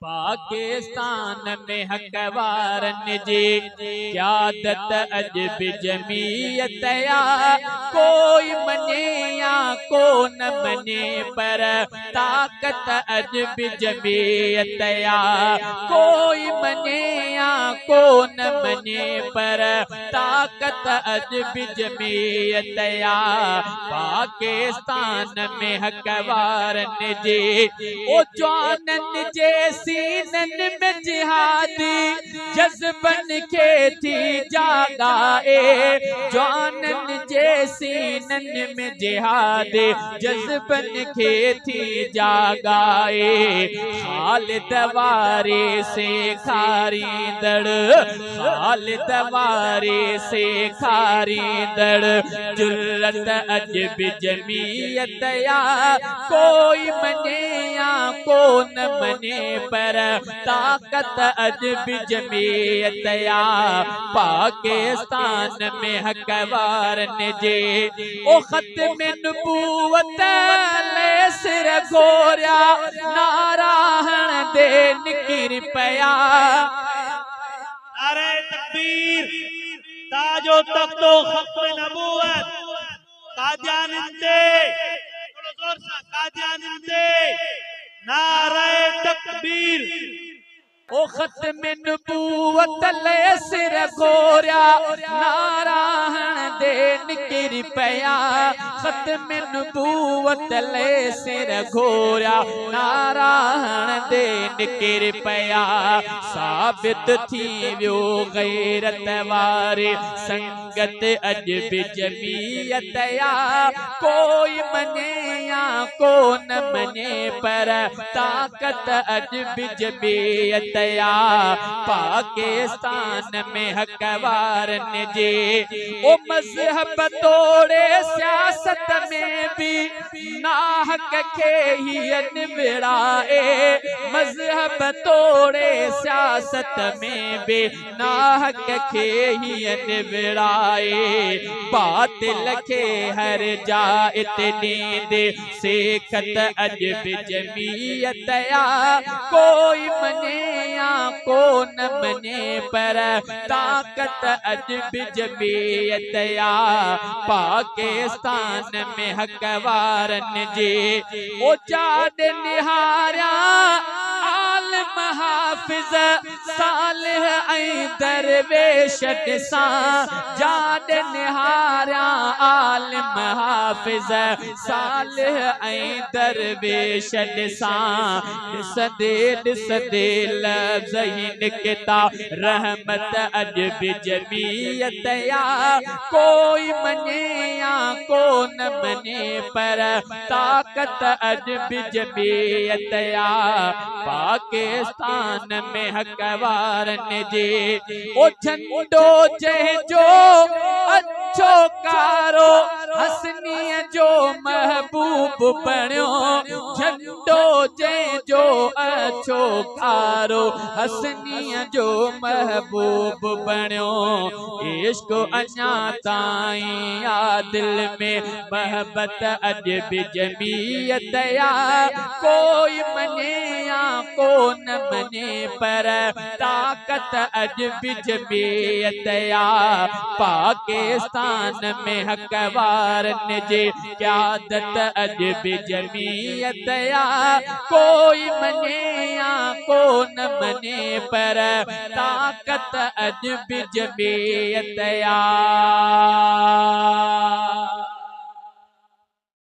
पाकिस्तान में हकवारन जी क़यादत अजब जमीयत या कोई मने या को न मने पर ताकत अजब जमीयत या कोई मने या को न मने पर ताकत अजब जमीयत या पाकिस्तान में हकवारन जी ओ जवानन जैसी सीनन में जिहादी जज्बन के थी जागाए जवानन जे सीनन में जिहादी जज्बन के थी जागाए खालिद वारे से खारीदड़ खालिद वारे से खारीदड़ जुर्रत अजब जमीयत या कोई मने या को न मने पर ताकत अजब जमीयत या पाकिस्तान में हकवारन जे ओ खत्म नबूवत ले सिर गोरिया नाराहण दे निकिर पया नारे तकबीर ताजो तख्तो खत्म नबूवत कादियानिंदे थोड़ा जोर से कादियानिंदे नारे तकबीर ओ खत्म नबूवत ले सिर गोरिया नाराहण दे निकिर पया खत्म नबूवत ले सिर गोरिया नाराहण दे निकिर पया साबित थी वियो गैरत वारे संगत अजब जमीयत या कोई मने या को न मने पर ताकत अजब जमीयत या पाकिस्तान में हकवारन जे ओ मजहब तोड़े सियासत में भी नाहक के ही बिड़ाए मजहब तोड़े सियासत में भी नाहक के ही बिड़ाए बातिल के हर जा इतनी दे सेखत अजब जमीयत या कोई मने या को न मने पर ताकत अजब जमीयत या पाकिस्तान में हकवारन जे ओ जाद निहारा आलिम हाफिज सालिह ऐं दरवेश सा जाद निहारा आलिम हाफिज सालिह ऐं दरवेश सा सदे सदे लफ्ज़ निकता रहमत अजब जमीयत या कोई मने या को न मने पर ताकत अजब जमीयत या पाकिस्तान में हकवारन जे ओ झंडो जो अच्छो कारो हसनी जो महबूब बणियो झंडो जो अच्छो कारो हसनी जो महबूब बणियो इश्क अञा ताईं या दिल में मोहब्बत अजब जमीयत या कोई मने या को न मने पर ताकत अजब जमीयत या पाकिस्तान में हकवारन जे क़यादत अजब जमीयत या कोई मने या को न मने पर ताकत अजब जमीयत या